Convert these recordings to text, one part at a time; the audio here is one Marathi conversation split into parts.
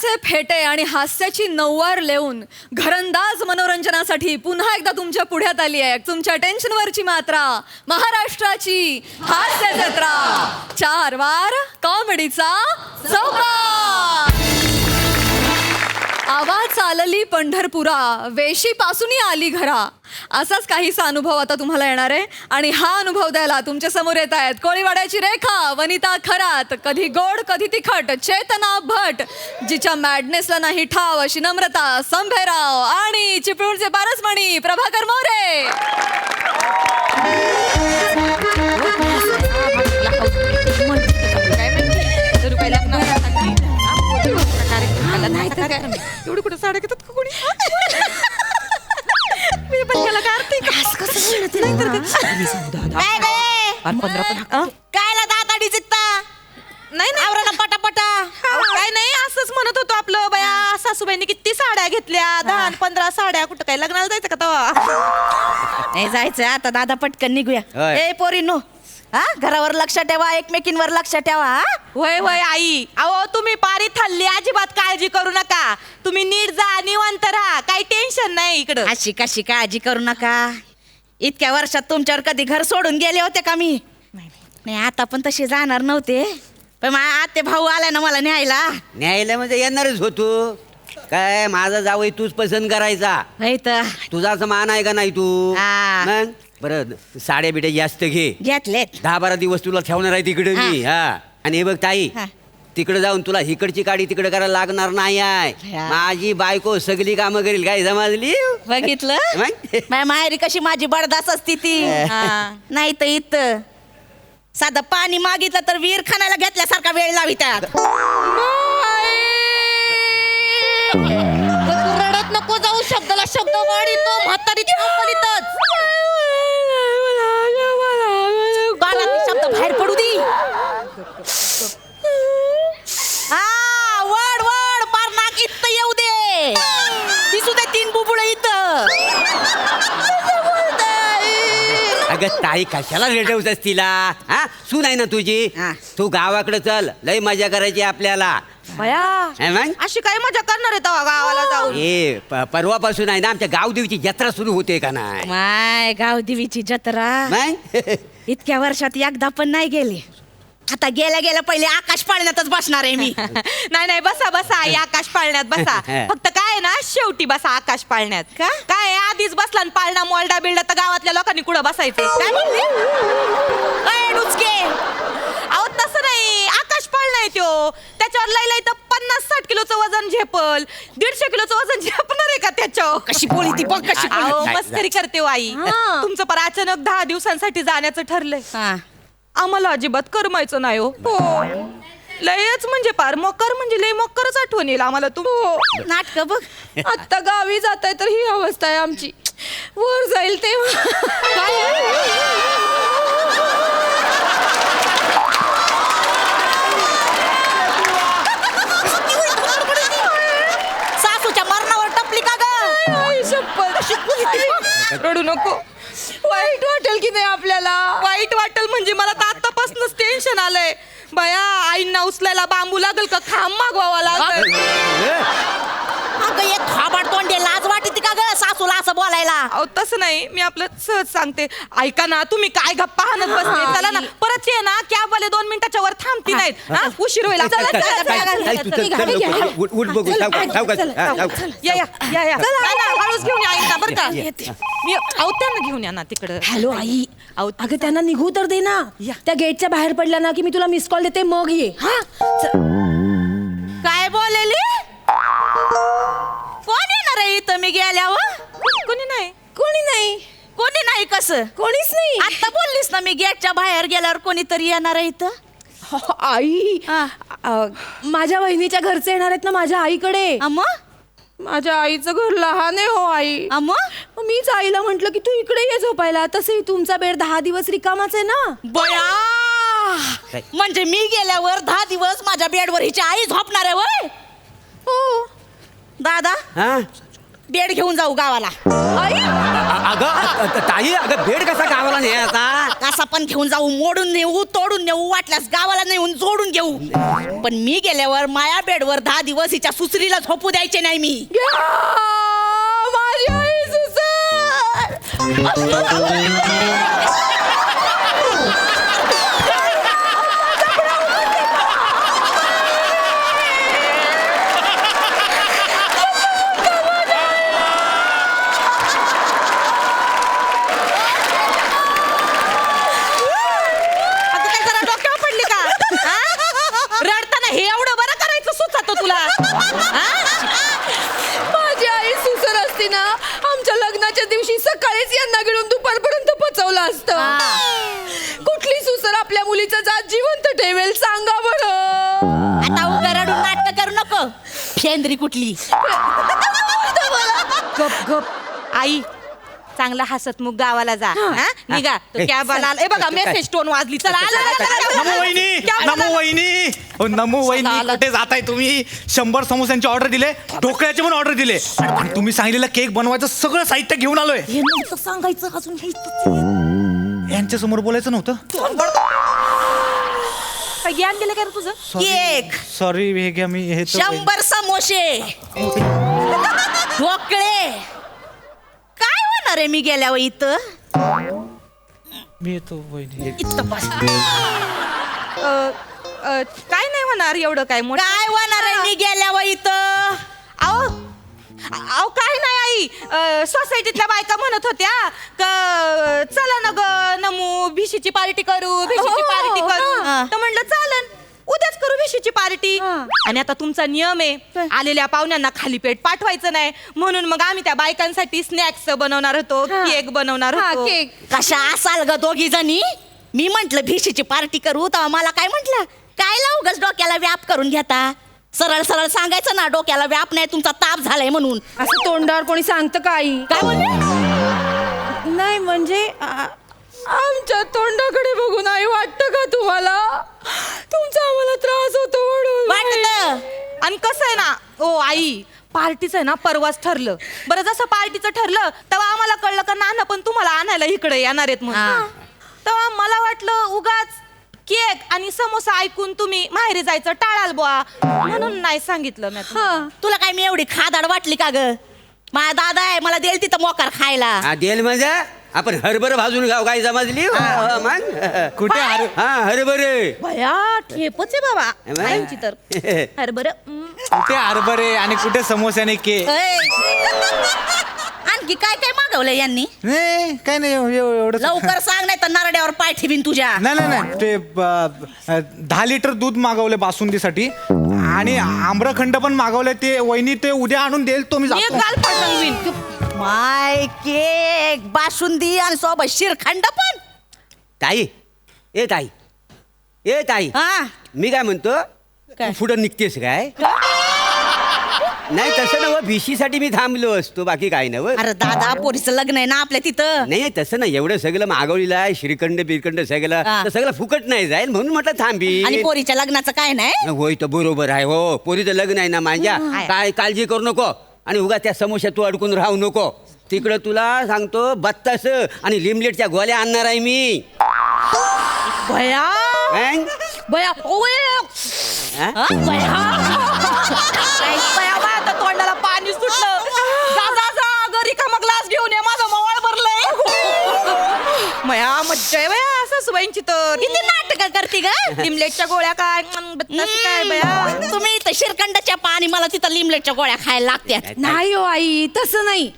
हसण्याचे फेटे आणि हास्याची नऊवार लेऊन घरंदाज मनोरंजनासाठी पुन्हा एकदा तुमच्या पुढ्यात आली आहे तुमच्या टेन्शनवरची मात्रा, महाराष्ट्राची हास्य जत्रा. 4 वार कॉमेडीचा चौकार. आवाज चालली पंढरपुरा, वेशी पासूनही आली घरा. असाच काहीसा अनुभव आता तुम्हाला येणार आहे. आणि हा अनुभव द्यायला तुमच्या समोर येत आहेत कोळीवाड्याची रेखा, वनिता खरात, कधी गोड कधी तिखट चेतना भट, जिच्या मॅडनेसला नाही ठाव अशी नम्रता संभेराव, आणि चिपळूणचे पारसमणी प्रभाकर मोरे. एवढी कुठे साड्या घेतात का कोणी? मी पण त्याला करते कायला दाताडी जित्ता नाही आवराला पटापटा. काय नाही असंच म्हणत होतो आपलं बया सासूबाईंनी किती साड्या घेतल्या 10-15 साड्या. कुठं काय लग्नाला जायचं का तेव्हा? नाही जायचं आता दादा पटकन निघूया. ए पोरीनो हा घरावर लक्ष ठेवा, एकमेकींवर लक्ष ठेवा. होय होय आई. अहो तुम्ही पारी थाल्ली, अजिबात काळजी करू नका. तुम्ही नीट जा, निवांत राहा, काही टेन्शन नाही इकडं. अशी कशी काळजी करू नका. इतक्या वर्षात तुमच्यावर कधी घर सोडून गेले होते का मी? नाही आता पण तसे जाणार नव्हते, पण आते भाऊ आला ना मला न्यायला म्हणजे येणारच होतो. काय माझा जावई तूच पसंत करायचा. तुझा असं मान आहे का नाही तू? मग बरं साड्या बिड्या जास्त घे. घेतलेत 10-12 दिवस तुला ठेवणार आहे तिकडे मी. हा आणि हे बघ ताई, तिकडे जाऊन तुला हिकडची काडी तिकडे करायला लागणार नाही आहे. माझी बायको सगळी कामं करील. काय समजली? बघितलं माझ्या माहेरी कशी माझी बडदास असती ती. नाही तर इथं साधं पाणी मागितलं तर विहीर खाण्याला घेतल्यासारखा वेळ लावितात. रडत नको जाऊ, शब्दाला शब्द वाढीतो म्हातारी शब्द बाहेर पडू दे. वड वड पार नाक इथं येऊ दे, दिसू दे 3 बुबुळ इथं. अगं ताई कशाला रेडवतेस तिला? हा सून आहे ना तुझी. तू गावाकडे चल, लय मजा करायची आपल्याला. अशी काय मजा करणार आहे तेव्हा गावाला जाऊन? परवापासून आहे ना आमच्या गावदेवीची जत्रा सुरू होते का नाही? माय गावदेवीची जत्रा इतक्या वर्षात एकदा पण नाही गेली. आता गेल्या गेल्या पहिले आकाश पाळण्यातच बसणार आहे मी. नाही बसा बसा आई, आकाश पाळण्यात बसा. फक्त काय ना शेवटी बसा आकाश पाळण्यात. काय आधीच बसला आणि पाळणा मोलडा बिलडा तर गावातल्या लोकांनी कुठं बसायचं? काय म्हणले डुचके? अहो तसं नाही, आकाश पाळणा आहे त्यो. त्याच्यावर लय तर 50-60 किलोचं वजन झेपल, 150 किलोचं वजन झेपणार आहे का त्याच्यावर? कशी बोली ती बघ कशी. मस्करी करते हो आई. तुमचं पर अचानक 10 दिवसांसाठी जाण्याचं ठरलंय. आम्हाला अजिबात करमायचं नाही हो. लयच म्हणजे पार मकर म्हणजे लय मकरच आठवण येईल आम्हाला. तू नाटक बघ. आता गावी जाताय तर ही अवस्था आहे आमची. वर जाईल तेव्हा सासूच्या मरणावर टपली का ग? रडू नको. वाईट वाटेल की नाही आपल्याला? वाईट वाटेल म्हणजे मला तर आतापासूनच टेन्शन आलंय बया. आईंना उचलायला बांबू लागल का खांब मागवावा लागल? अगं एक थाबाड तोंडे लाज वाटते का ग सासूला असं बोलायला? अहो तसं नाही, मी आपलं सहज सांगते. ऐका ना तुम्ही काय गप्पा हाणत बसले. चला ना परत ये ना, कॅब वाले 2 मिनिटाच्या वर थांबती नाहीत. उशीर होईल. हळूच घेऊन या आईंना बरं का. मी अहो त्यांना घेऊन या ना तिकडं. हॅलो आई, अगं त्यांना निघू तर दे ना. त्या गेटच्या बाहेर पडल्या ना की मी तुला मिस कॉल देते, मग ये. काय बोललेली? कोण येणार आहे इथं मी गेल्यावर? कोणी नाही. कोणी नाही कसं? कोणीच नाही. आता बोललीस ना मी गेटच्या बाहेर गेल्यावर कोणीतरी येणार आहे इथं. आई माझ्या वहिनीच्या घरचे येणार आहेत ना माझ्या आईकडे. माझ्या आईचं घर लहान आहे हो आई. मीच आईला म्हंटल की तू इकडे ये झोपायला. तसंही तुमचा बेड 10 दिवस रिकामाच आहे ना. बया म्हणजे मी गेल्यावर 10 दिवस माझ्या बेडवर हिची आई झोपणार आहे वय? हो दादा बेड घेऊन जाऊ गावाला. अगं ताई, अगं बेड कसा गावाला नाही आता? कसा पण घेऊन जाऊ, मोडून नेऊ, तोडून नेऊ, वाटल्यास गावाला नेऊन जोडून घेऊ. पण मी गेल्यावर माया बेडवर 10 दिवस हिच्या सुसरीला झोपू द्यायचे नाही मी. माझी आई रडताना हे एवढं बरं करायचं सुचत तुला? माझी आई सुसर असती ना, आमच्या लग्नाच्या दिवशी सकाळीच यांना गिळून दुपारपर्यंत पचवलं असतं. कुठली सुसर आपल्या मुलीचं जात जिवंत ठेवेल सांगा बरं. आता उगा रडून नाटक करू नको. फेंद्री कुठली. गप गप. आई चांगला हसतमुख गावाला जा. निघा. तो कॅबवाला आला. बघा मेसेज टोन वाजली. चला नमो वहिनी, नमो वहिनी, हो, नमो वहिनी. कुठे जाताय तुम्ही? 100 समोस्यांची ऑर्डर दिले, ढोकळ्याचे पण ऑर्डर दिले, आणि तुम्ही सांगितलेलं केक बनवायचं सगळं साहित्य घेऊन आलोय. हे नव्हतं सांगायचं अजून. यांच्या समोर बोलायचं नव्हतं. ज्ञान गेलं काय तुझं? केक, सॉरी, हे घ्या. मी हे 100 समोसे, ढोकळे. काय होणार आहे मी गेल्यावर इथं? मी येतो वहिनी. इथं बस. काय नाही होणार एवढं काय मोठं. काय होणार आहे मी गेल्यावर इथं? अहो अहो काय नाही आई, सोसायटीतल्या बायका म्हणत होत्या चला ना ग नमू भिशीची पार्टी करू, भिशीची पार्टी करू. तर म्हणलं चालन, उद्याच करू भिशीची पार्टी. आणि आता तुमचा नियम आहे आलेल्या पाहुण्यांना खाली पेट पाठवायचं नाही, म्हणून मग आम्ही त्या बायकांसाठी स्नॅक्स बनवणार होतो, केक बनवणार होतो. कशा असाल ग दोघी जणी? मी म्हंटल भिशीची पार्टी करू, तर मला काय म्हंटल, काय उगाच डोक्याला व्याप करून घेता? सरळ सरळ सांगायचं ना, डोक्याला व्याप नाही, तुमचा ताप झालाय म्हणून. असं तोंडावर कोणी सांगतं का आई? काय म्हणले? नाही म्हणजे आमच्या तोंडाकडे बघून आई वाटतं का तुम्हाला तुमचा आम्हाला त्रास होतो म्हणून? वाटत. आणि कसं आहे ना ओ आई, पार्टीचं आहे ना परवाच ठरलं. बरं जसं पार्टीचं ठरलं तेव्हा आम्हाला कळलं का नाना पण तुम्हाला आणायला इकडे येणार आहेत म्हणून. तेव्हा मला वाटलं उगाच केक आणि समोसा ऐकून तुम्ही माहेरी जायचं टाळाल बुवा, म्हणून नाही सांगितलं मी. तुला काय मी एवढी खादाड वाटली का ग? माझा दादा आहे, मला देईल तिथं मोकार खायला. देल म्हणजे आपण हरभर भाजून गाव काय समजली मग? कुठे हरभरे भया ठेपच आहे बाबा आईची तर. हरभर कुठे हरभरे आणि कुठे समोस्याने केक? आणखी काय काय मागवलंय यांनी? नाही, काय नाही, एवढं. लवकर सांग, नाही तर नारड्यावर पाय ठेवीन तुझ्या. नाही, ते 10 लिटर दूध मागवले बासुंदीसाठी, आणि आम्रखंड पण मागवले. ते वहिनी ते उद्या आणून देईल, तो मी एक जातो. गाल पटवून माय केक, बासुंदी आणि सोबत शिरखंड पण. ताई, ए ताई, ए ताई, मी काय म्हणतो, काय? पुढं निघतेस काय? नाही तसं नव, भिशीसाठी मी थांबलो असतो, बाकी काय नव. अरे दादा, पोरीचं लग्न आहे ना आपल्या तिथं. नाही तसं नाही, एवढं सगळं मागवलेलं आहे, श्रीखंड बिरखंड सगळं, तर सगळं फुकट नाही जाईल म्हणून म्हटलं थांबी. आणि पोरीच्या लग्नाचं काय नाही? होय तर बरोबर आहे. हो, पोरीचं लग्न आहे ना माझ्या, काय काळजी करू नको. आणि उगा त्या समोश्यात तू अडकून राहू नको. तिकडं तुला सांगतो बत्तास आणि लिमलेटच्या गोळ्या आणणार आहे मी. भया काय? भया आता तोंडाला पाणी सुटलं. जा घरी का मग ग्लास घेऊन ये, माझं मवाळ भरलंय. मया मज्जा आहे बया सासूबाईंची तर. किती नाटक करते ग? लिमलेटच्या गोळ्या काय बत्तास काय बया. तुम्ही इथं शिरखंडाच्या पाणी, मला तिथं लिमलेटच्या गोळ्या खायला लागतात. नाही हो आई, तसं नाही.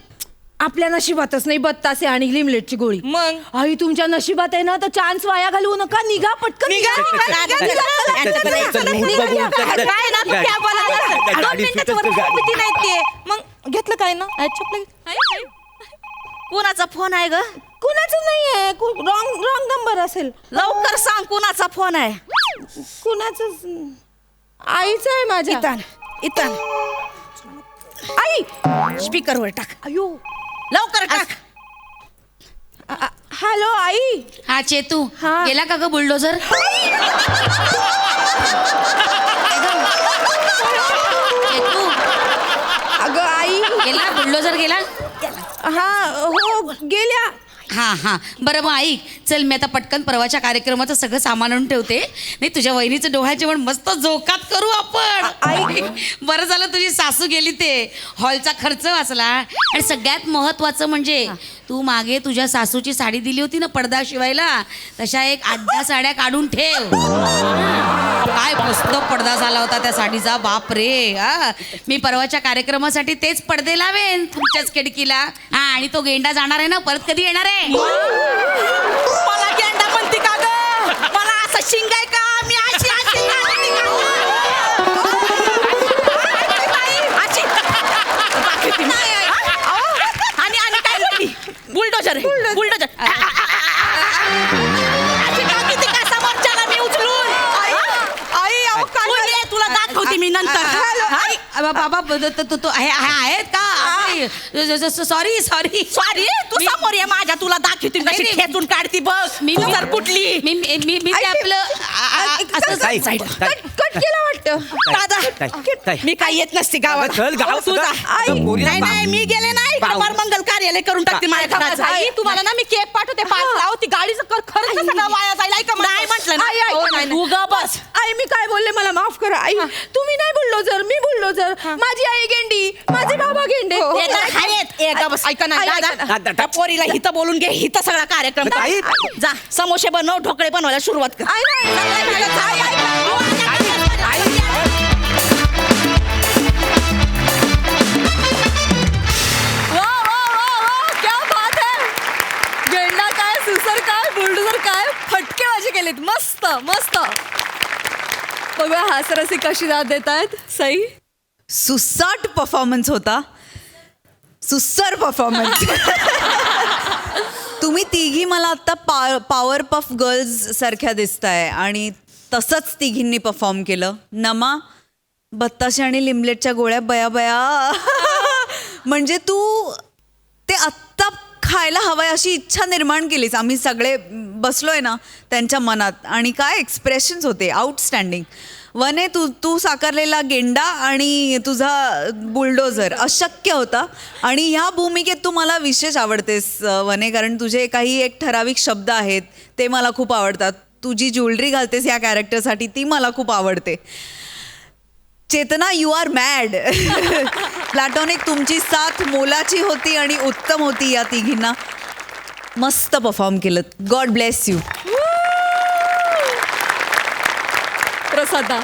आपल्या नशिबातच नाही बत्तासे आणि लिमलेटची गोळी. मग आई तुमच्या नशिबात आहे ना, तर चान्स वाया घालवू नका. निघा पटकन, निघा. काय ना त्या बोलायला 2 मिनिटाच्या वर किती नाही ते. मग घेतलं काय ना कोणाचा फोन आहे ग? कुणाचं नाहीये, रॉंग नंबर असेल. लवकर सांग कोणाचा फोन आहे. कुणाचं? आईचं आहे माझ्या. इथं आई स्पीकरवर टाक. अयो, लवकर टाक. हॅलो आई. हा चेतू, हा. गेला का ग बुलडोझर? चेतू, अगं आई गेला बुलडोझर गेला. हा हो गेल्या. हा बरं मग ऐक, चल मी आता पटकन परवाच्या कार्यक्रमाचं सगळं सामान आणून ठेवते. नाही तुझ्या वहिनीचं डोहाळ जेवण मस्त जोकात करू आपण. बरं झालं तुझी सासू गेली, ते हॉलचा खर्च वाचला. आणि सगळ्यात महत्वाचं म्हणजे तू मागे तुझ्या सासूची साडी दिली होती ना पडदा शिवायला, तशा एक 8-10 साड्या काढून ठेव. काय मस्त पडदा झाला होता त्या साडीचा, बाप रे. मी परवाच्या कार्यक्रमासाठी तेच पडदे लावेन तुमच्याच खिडकीला. हा आणि तो गेंडा जाणार आहे ना, परत कधी येणार आहे? मला गेंडा म्हणते का ग? मला असं शिंग आहे का? मी अशी अशी घालते का? आणि आणि काय बोलली? बुलडोझर बुलडोझर मी उचलून तुला दाखवते मी नंतर. बाबा तो आहेत का? सॉरी सॉरी तू समोर ये माझ्या, तुला दाखवते नाही, कशी नाही. खेचून काढती बघ. मी तर कुठली मी ते आपलं काय? साईड कट केला वाटतं. काय? मी काय येत नसते गावात. अगं, चल गावात तुझा सगळं. अगं, पोरीला नाही नाही मी गेले नाही. पाहू. हमार मंगल कार्यालय करून टाकते माझ्या घराचं. आई तुम्हाला ना मी केक पाठवते 5 लाव, ती गाडीचं खरंच सगळं वाया जाईल. ऐका नाही म्हटलं ना. आई, ऐका, हो, नाही, तू ग बस. आई मी काय बोलले मला माफ करा आई. तुम्ही नाही बुलडोझर, मी बुलडोझर. माझी आई गेंडी, माझे बाबा गेंडे. ते तर आहेत. ए, ग बस. ऐका ना, आई, ऐका दादा, ना. त्या पोरीला हिथं बोलून घे. हिथं सगळा कार्यक्रम कर. आई. जा समोसे बनव, ढोकळे बनवायला सुरुवात कर. आई, नाही, वा वा वा वा, क्या बात है. गेंडा काय, सुसर काय, बुलडोझर काय, फटकेबाजी केलीत. मस्त मस्त. बघूया हास्यरसी कशी दाद देत आहेत. सई, सुसाट परफॉर्मन्स होता. सुस्सर परफॉर्मन्स. तुम्ही तिघी मला आता पॉवर पफ गर्ल्स सारख्या दिसताय आणि तसंच तिघींनी परफॉर्म केलं. नमा, बत्ताशे आणि लिमलेटच्या गोळ्या बया बया. म्हणजे तू ते आत्ता खायला हवंय अशी इच्छा निर्माण केलीस. आम्ही सगळे बसलोय ना त्यांच्या मनात, आणि काय एक्सप्रेशन्स होते, आउटस्टँडिंग. वने, तू साकारलेला गेंडा आणि तुझा बुलडोझर अशक्य होता. आणि ह्या भूमिकेत तू मला विशेष आवडतेस वने, कारण तुझे काही एक ठराविक शब्द आहेत ते मला खूप आवडतात. तुझी ज्वेलरी घालतेस या कॅरेक्टरसाठी ती मला खूप आवडते. चेतना, यू आर मॅड. प्लॅटॉनिक, तुमची साथ मोलाची होती आणि उत्तम होती. या तिघींना मस्त परफॉर्म केलं. God bless you. प्रसादा.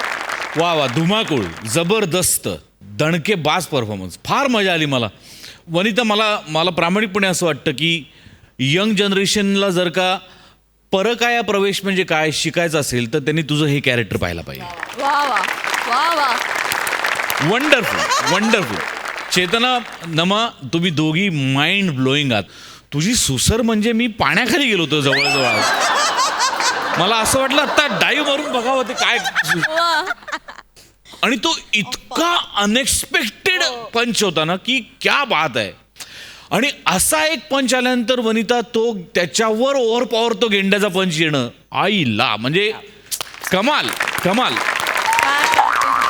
वा धुमाकूळ, जबरदस्त, दणकेबाज परफॉर्मन्स, फार मजा आली मला. वनिता, मला प्रामाणिकपणे असं वाटतं की यंग जनरेशनला जर का परकाया प्रवेश म्हणजे काय शिकायचं असेल तर त्यांनी तुझं हे कॅरेक्टर पाहायला पाहिजे. वा वा वा वा. वंडरफुल. चेतना, नमा, तुम्ही दोघी माइंड ब्लोईंग आहात. तुझी सुसर म्हणजे मी पाण्याखाली गेलो होतो जवळजवळ. मला असं वाटलं आता डाईव्ह मारून बघावं ते काय. आणि तो इतका अनएक्सपेक्टेड पंच होता ना की क्या बात आहे. आणि असा एक पंच आल्यानंतर वनिता, तो त्याच्यावर ओव्हर पॉवर तो गेंड्याचा पंच येणं, आईला म्हणजे कमाल.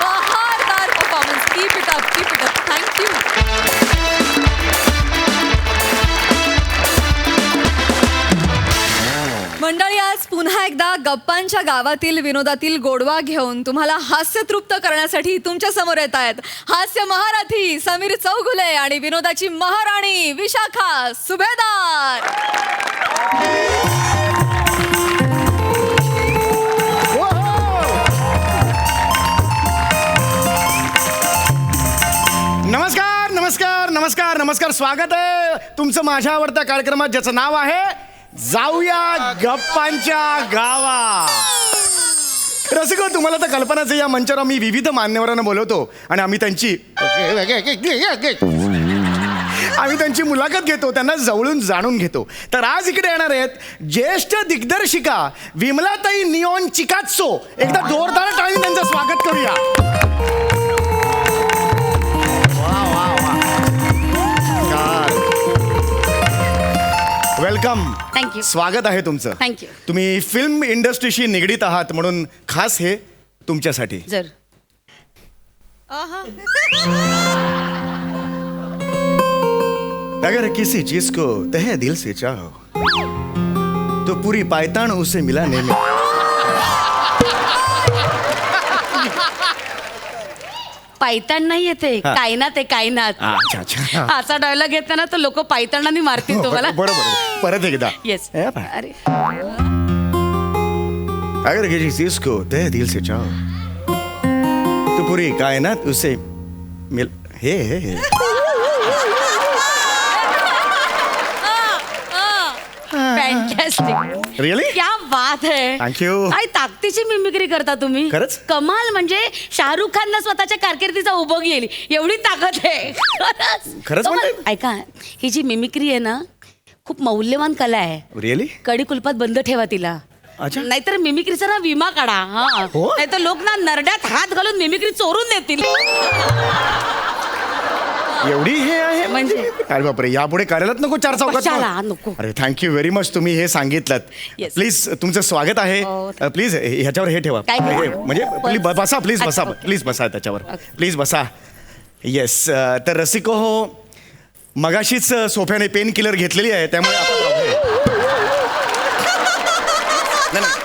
बहारदार performance. Keep it up, keep it up. Thank you. मंडळी, आज पुन्हा एकदा गप्पांच्या गावातील विनोदातील गोडवा घेऊन तुम्हाला हास्यतृप्त करण्यासाठी तुमच्या समोर येत आहेत हास्य महारथी समीर चौगुले आणि विनोदाची महाराणी विशाखा सुभेदार. नमस्कार नमस्कार नमस्कार नमस्कार. स्वागत आहे तुमचं माझ्या आवडत्या कार्यक्रमात, ज्याचं नाव आहे जाऊया गप्पांच्या गावा. रसिको, तुम्हाला तर कल्पनाच आहे, या मंचावर मी विविध मान्यवरांना बोलवतो आणि आम्ही त्यांची मुलाखत घेतो, त्यांना जवळून जाणून घेतो. तर आज इकडे येणार आहेत ज्येष्ठ दिग्दर्शिका विमलाताई निऑन चिकात्सो. एकदा जोरदार टाळी त्यांचं स्वागत करूया. वेलकम. थँक्यू. स्वागत आहे तुमचं. थँक्यू. तुम्ही फिल्म इंडस्ट्रीशी निगडीत आहात म्हणून खास हे तुमच्यासाठी. जर अगर किसी चीज को तहे दिल से चाहो तो पूरी पायतान उसे मिलाने में पायतान नाही येते कायनात आहे कायनात. अच्छा अच्छा असा डायलॉग घेतला ना तर लोक पायतानाने मारतील तुम्हाला. बरोबर परत एकदा येस. हे पहा. अरे अगर किसी चीज को तहे दिल से चाहो तो पूरी कायनात उसे मिल हे फॅन्टॅस्टिक. रिअली क्या बात है. Thank you. काय ताकदीची मिमिक्री करता तुम्ही. खरंच? कमाल. म्हणजे शाहरुख खानला स्वतःच्या कारकिर्दीचा उभं गेली एवढी ताकद आहे. खरंच कमाल. म्हणते? ऐका ही जी मिमिक्री आहे ना खूप मौल्यवान कला आहे. रिअली कडी कुलपात बंद ठेवा तिला. अच्छा. नाहीतर मिमिक्रीचा ना विमा काढा. हा हो? नाहीतर लोक ना नरड्यात हात घालून मिमिक्री चोरून देतील. एवढी हे आहे म्हणजे? अरे बापरे यापुढे करायलाच नको चार चौकात कशाला? मग? नको. अरे थँक्यू व्हेरी मच तुम्ही हे सांगितलं. Yes. प्लीज तुमचं स्वागत आहे. हो, प्लीज ह्याच्यावर हे ठेवा. काय ठेवा? हे, म्हणजे प्लीज बसा प्लीज बसा अच्छा, okay. प्लीज बसा त्याच्यावर प्लीज बसा. येस तर रसिको हो मगाशीच सोफ्याने पेन किलर घेतलेली आहे त्यामुळे आता problem आहे.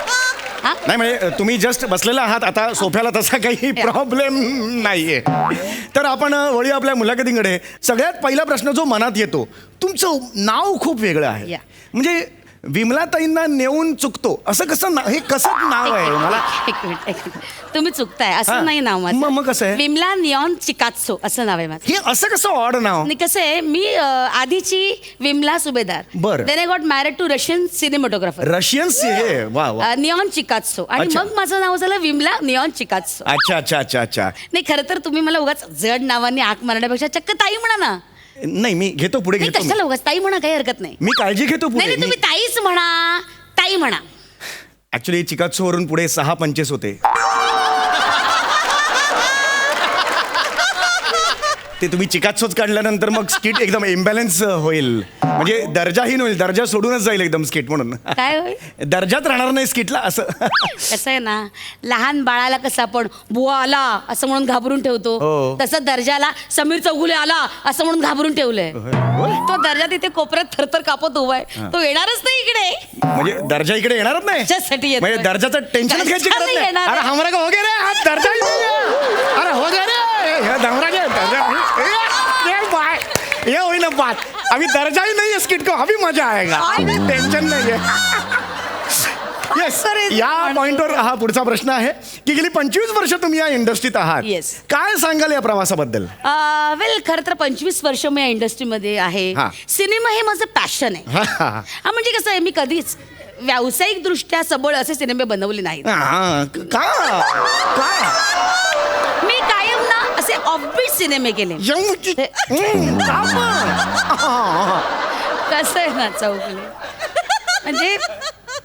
नाही म्हणजे तुम्ही जस्ट बसलेला आहात आता सोफ्याला तसा काही प्रॉब्लेम नाहीये. तर आपण वळी आपल्या मुलाखतींकडे. सगळ्यात पहिला प्रश्न जो मनात येतो तुमचं नाव खूप वेगळं आहे. या. म्हणजे विमलाताईंना नेऊन चुकतो असं कसं हे कसं नाव आहे मला एक मिनिट. तुम्ही चुकताय. असं हा. नाही नाव माझं. मग कसं आहे? विमला निऑन चिकात्सो असं नाव आहे माझं. हे असं कसं ऑड नाव. आणि कसं आहे मी आधीची विमला सुभेदार. बरं. Then I got married to Russian cinematographer Russian हे वा वा निऑन चिकात्सो. आणि अच्छा. मग माझं नाव झालं विमला निऑन चिकात्सो. अच्छा अच्छा अच्छा अच्छा नाही खरं तर तुम्ही मला उगाच जड नावाने हाक मारण्यापेक्षा चक्क ताई म्हणा ना. नाही मी घेतो पुढे नाही घेतो कशाला उगाच ताई म्हणा काही हरकत नाही. मी काळजी घेतो नाही पुढे नाही, तुम्ही ताईच म्हणा ताई म्हणा. ऍक्च्युली चिकात्सो वरून पुढे 6 पंचेस होते ते तुम्ही चिकात्सोच काढल्यानंतर मग स्किट एकदम इम्बॅलन्स होईल. म्हणजे दर्जाहीन होईल. दर्जा सोडूनच जाईल एकदम स्किट म्हणून. काय होईल? दर्जात राहणार नाही स्किटला असं. कसं आहे ना लहान बाळाला कसं आपण बुवा आला असं म्हणून घाबरून ठेवतो हो. तसं दर्जाला समीर चौगुले आला असं म्हणून घाबरून ठेवलंय. तो दर्जा तिथे कोपऱ्यात थरथर कापत उभाय. तो येणारच नाही इकडे. म्हणजे दर्जा इकडे येणारच नाही. त्याच्यासाठी येतोय. म्हणजे दर्जाचं टेन्शनच घ्यायची दर्जा गरज नाही नाही. येणार. अरे हमारा का हो गया रे हा दर्जा ही नाही आहे. अरे हो गया रे हे दमरा गया दर्जा ये बाय ये हुई ना बात. अभी दर्जा ही नहीं है स्किट को अभी मजा आएगा. टेन्शन नाही आहे. येस या पॉइंटवर हा पुढचा प्रश्न आहे की गेली 25 वर्ष तुम्ही या इंडस्ट्रीत आहात. Yes. काय सांगाल या प्रवासाबद्दल. वेल खरं तर 25 वर्ष मी या इंडस्ट्रीमध्ये आहे. हा. सिनेमा हे माझं पॅशन आहे. हा म्हणजे कसं आहे मी कधीच व्यावसायिक दृष्ट्या सबळ असे सिनेमे बनवले नाहीत. मी कायम ना असे ऑफबीट सिनेमे केले. कसं आहे ना चौगुले म्हणजे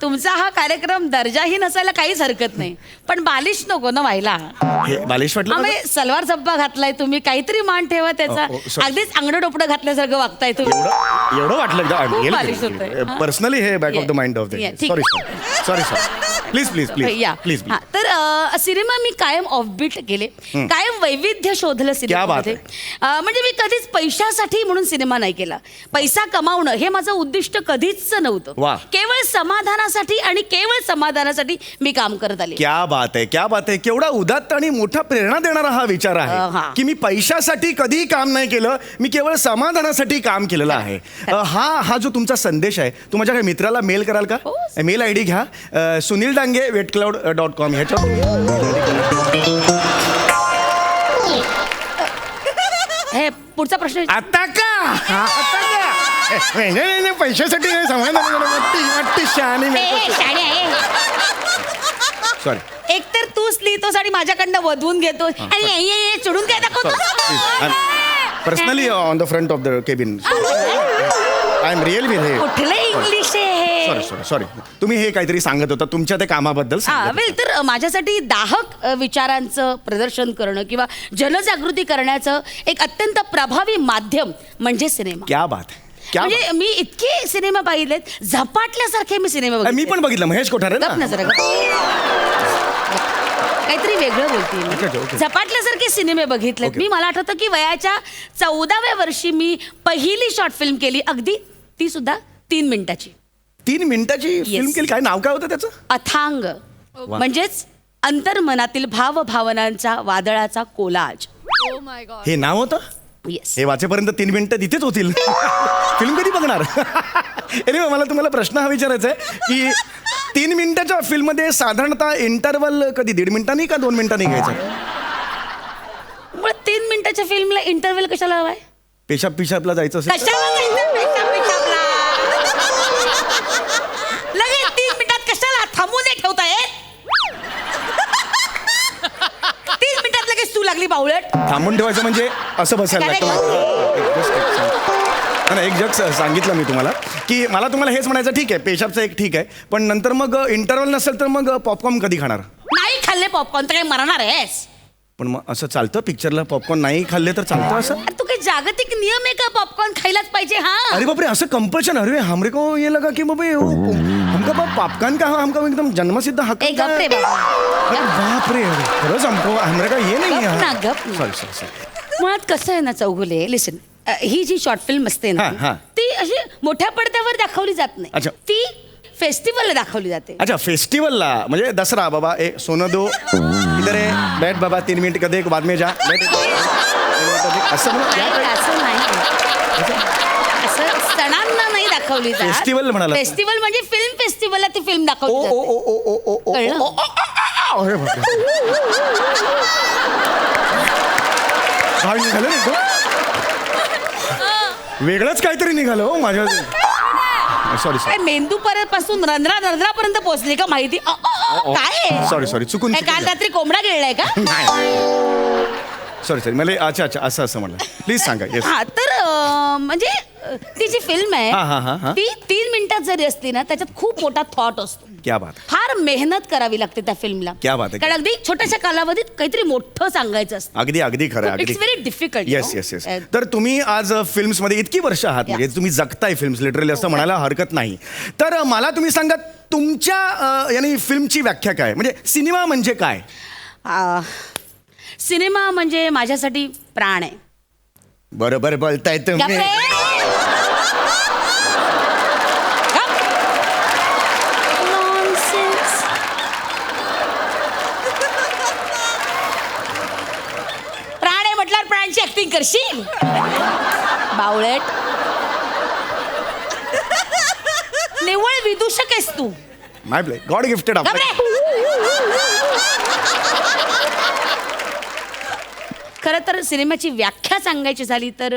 तुमचा हा कार्यक्रम दर्जाही नसायला काहीच हरकत नाही पण बालिश नको ना व्हायला. बालिश वाटलं आम्ही सलवार जब्बा घातलाय तुम्ही काहीतरी मान ठेवा त्याचा. sorry. अगदीच अंगडं डोपडं घातल्यासारखं वागताय तुम्ही. एवढं खूप बालिश होतंय. हा. पर्सनली हे back of the mind of the Yeah, ठीक. सॉरी प्लीज प्लीज प्लीज या. प्लीज हा, तर सिनेमा मी कायम ऑफबीट केले. कायम वैविध्य शोधलं सिनेमामध्ये. म्हणजे मी कधीच पैशासाठी म्हणून सिनेमा नाही केला. पैसा कमावणं हे माझं उद्दिष्ट कधीच नव्हतं. वा. केवळ समाधानासाठी आणि केवळ समाधानासाठी मी काम करत आले. क्या बात आहे क्या बात आहे. केवढा उदात्त आणि मोठा प्रेरणा देणारा हा विचार हा. आहे की मी पैशासाठी कधीही काम नाही केलं. मी केवळ समाधानासाठी काम केलेलं आहे. हा जो तुमचा संदेश आहे तू माझ्या काही मित्राला मेल कराल का. मेल आय डी घ्या sunildange@wetcloud.com ह्याच्यावर हे पुढचा प्रश्न आता का नाही पैशासाठी नाही समाधान शहाणी सॉरी. एक तर तूच लिहितोस आणि माझ्याकडनं वधवून घेतो आणि चढून काय दाखवतो. Personally on the front of the cabin I am really कुठलं इंग्लिश आहे. सॉरी तुम्ही हे काहीतरी सांगत होता तुमच्या त्या कामाबद्दल. वेल तर माझ्यासाठी दाहक विचारांचं प्रदर्शन करणं किंवा जनजागृती करण्याचं एक अत्यंत प्रभावी माध्यम म्हणजे सिनेमा. क्या बात म्हणजे मी इतके सिनेमा पाहिलेत झपाटल्यासारखे मी सिनेमा मी पण बघितलं महेश कोठारे ना. गप ना जरा गप. काहीतरी वेगळं बोलते अच्छा, मी okay. झपाटल्यासारखे सिनेमे बघितलेत Okay. मी. मला आठवतं की वयाच्या 14व्या वर्षी मी पहिली शॉर्ट फिल्म केली, अगदी ती सुद्धा 3 मिनिटाची. 3 मिनिटाची फिल्म केली. काय नाव काय होतं त्याचं? अथांग, म्हणजेच अंतर्मनातील भावभावनांचा वादळाचा कोलाज. Oh my God. हे नाव होतं? येस. हे वाचेपर्यंत 3 मिनिटं तिथेच होतील. फिल्म कधी बघणार? Anyway, मला तुम्हाला प्रश्न हा विचारायचा आहे की 3 मिनिटाच्या फिल्ममध्ये साधारणतः इंटरवल कधी 1.5 मिनिटांनी का 2 मिनिटांनी घ्यायचा? मग 3 मिनिटाच्या फिल्मला इंटरव्हल कशाला हवाय? पिशापला जायचं असेल तर? कशाला जायचं पेशापला? लगेच 3 मिनिटात कशाला थांबून नाही ठेवताय? 3 मिनिटात लगेच तू लागली बावळट. थांबून ठेवायचं म्हणजे असं बसायला लागतं. एक जग सांगितलं मी तुम्हाला की मला तुम्हाला हेच म्हणायचं, ठीक आहे पेशाबचं एक ठीक आहे, पण नंतर मग इंटरवल नसेल तर मग पॉपकॉर्न कधी खाणार? नाही खाल्ले पॉपकॉर्न तर काही मरणार आहेस? पण मग असं चालतं पिक्चरला पॉपकॉर्न नाही खाल्ले तर चालतं असं? अरे तू काही जागतिक नियम आहे का पॉपकॉर्न खायलाच पाहिजे? हा अरे बापरे, असं कंपल्शन? अरे हमरे को ये लगा की बाबा हमका पॉपकॉर्न का हमका एकदम जन्मसिद्ध हक्क. ए, गप रे बाबा. अरे बापरे, खरंच हमको हमरे का ये नाही गप ना, गप ना. सॉरी. मुळात कसं आहे ना चौगुले, लिसन, ही जी शॉर्ट फिल्म असते ना हा, हा. ती अशी मोठ्या पडद्यावर दाखवली जात नाही. अच्छा. ती फेस्टिवलला दाखवली जाते. अच्छा, फेस्टिवलला म्हणजे दसरा बाबा ए सोनं दो इधर आहे बैठ बाबा 3 मिनिट कदे एक बाद में जा बैठ. असं नाही, असं नाही. असं सणांना नाही दाखवली जात. फेस्टिवल म्हणाला. फेस्टिवल म्हणजे फिल्म फेस्टिवलला ती फिल्म ओ दाखवली ओ जाते. ओ ओ ओ ओ ओ कळलं? अरे बापरे, काय निघालं नाही का? वेगळंच काहीतरी निघालं हो माझ्या. सॉरी काय मेंदू पासून रंध्रापर्यंत पोहोचली का माहिती? काय आहे? सॉरी चुकून काय काल रात्री कोंबडा गिळलाय का? सॉरी मला अच्छा असं म्हणलं. प्लीज सांगा. येस. हा तर म्हणजे ती जी फिल्म हा, हा, हा. आहे ती 3 मिनिटात जरी असली ना त्याच्यात खूप मोठा थॉट असतो. क्या बात आहे. फार मेहनत करावी लागते त्या फिल्मला. क्या बात आहे. कारण अगदी छोट्याशा कालावधीत काहीतरी मोठं सांगायचं असतं. अगदी खरं आहे, इट्स व्हेरी डिफिकल्ट. येस. तर तुम्ही आज फिल्म्समध्ये इतकी वर्ष आहात, म्हणजे तुम्ही जगताय फिल्म्स लिटरली असं म्हणायला हरकत नाही. तर मला तुम्ही सांगा तुमच्या यानी फिल्मची व्याख्या काय, म्हणजे सिनेमा म्हणजे काय? सिनेमा म्हणजे माझ्यासाठी प्राण आहे. बरोबर बोलताय तुम्ही. प्राण आहे म्हटल्यावर प्राणची ऍक्टिंग करशील बावळट. निव्वळ विदूषक आहेस तू. माय प्ले गॉड गिफ्टेड. खरं तर सिनेमाची व्याख्या सांगायची झाली तर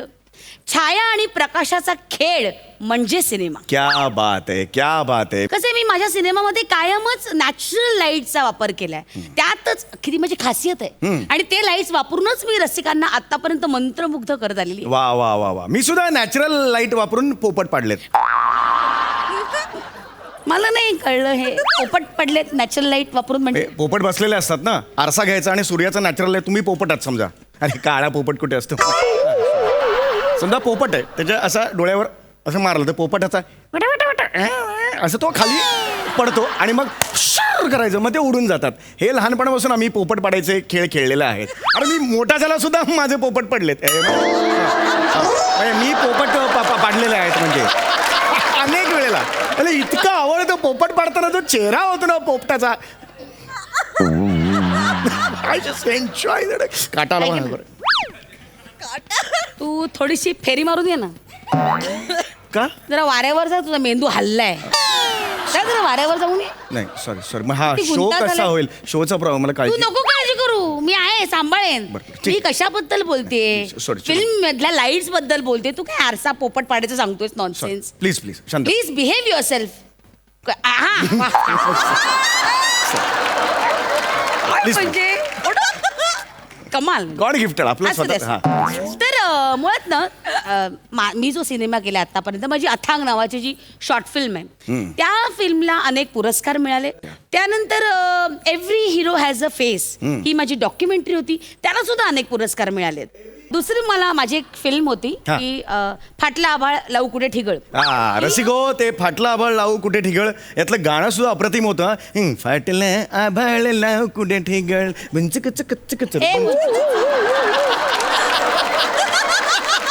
छाया आणि प्रकाशाचा खेळ म्हणजे सिनेमा. क्या बात आहे. कसं मी माझ्या सिनेमामध्ये कायमच नॅचरल लाईटचा वापर केलाय. त्यातच खरी माझी खासियत आहे. आणि ते लाईट्स वापरूनच मी रसिकांना आतापर्यंत मंत्रमुग्ध करत आलेली आहे. वा मी सुद्धा नॅचरल लाईट वापरून पोपट पाडलेत. मला नाही कळलं हे पोपट पडलेत नॅचरल लाईट वापरून म्हणजे. पोपट बसलेले असतात ना, आरसा घ्यायचा आणि सूर्याचा नॅचरल लाईट. तुम्ही पोपट आहात समजा. अरे काळा पोपट कुठे असतो? समजा पोपट आहे, त्याच्या असा डोळ्यावर असं मारलं तर पोपटाचा असं तो खाली पडतो आणि मग शर करायचं, मग ते उडून जातात. हे लहानपणापासून आम्ही पोपट पाडायचे खेळ खेळलेले आहेत. अरे मी मोठा झाला सुद्धा माझे पोपट पडलेत. मी पोपट पाडलेले आहेत म्हणजे अनेक वेळेला. अरे इतकं आवडतं पोपट पाडताना जो चेहरा होतो ना पोपटाचा. I just enjoy that. काटाला म्हणा. तू थोडीशी फेरी मारून ये ना. का? जरा वाऱ्यावर जा, तुझा मेंदू हल्लाय. काय जरा वाऱ्यावर जाऊन ये. नाही सॉरी मग हा ती शो गुंता कसा झालाय. होईल? शोचा प्रॉब्लेम मला तू काळजी. नको काळजी करू, मी आहे सांभाळेन. बरं, ठीक. मी कशाबद्दल बोलते? Sorry. फिल्म मधल्या लाईट्स बद्दल बोलते. तू काय आरसा पोपट पाडायचं सांगतोयस नॉनसेन्स. प्लीज शांत. Please behave your self. Please. म्हणजे कमाल. गॉड गिफ्टेड आपलं असू दे, स्वतः. असू हा. दे. तर मुळात ना मी जो सिनेमा केला आतापर्यंत, माझी अथांग नावाची जी शॉर्ट फिल्म आहे, त्या फिल्मला अनेक पुरस्कार मिळाले. त्यानंतर every hero has a face ही माझी डॉक्युमेंटरी होती, त्याला सुद्धा अनेक पुरस्कार मिळाले. दुसरी मला माझी एक फिल्म होती हा. की फाटला आभाळ लावू कुठे ठिगळ. रसिको ते फाटला आभाळ लावू कुठे ठिगळ यातलं गाणं सुद्धा अप्रतिम होतं फाटलं आभाळ लावू कुठे ठिगळ कच कच कच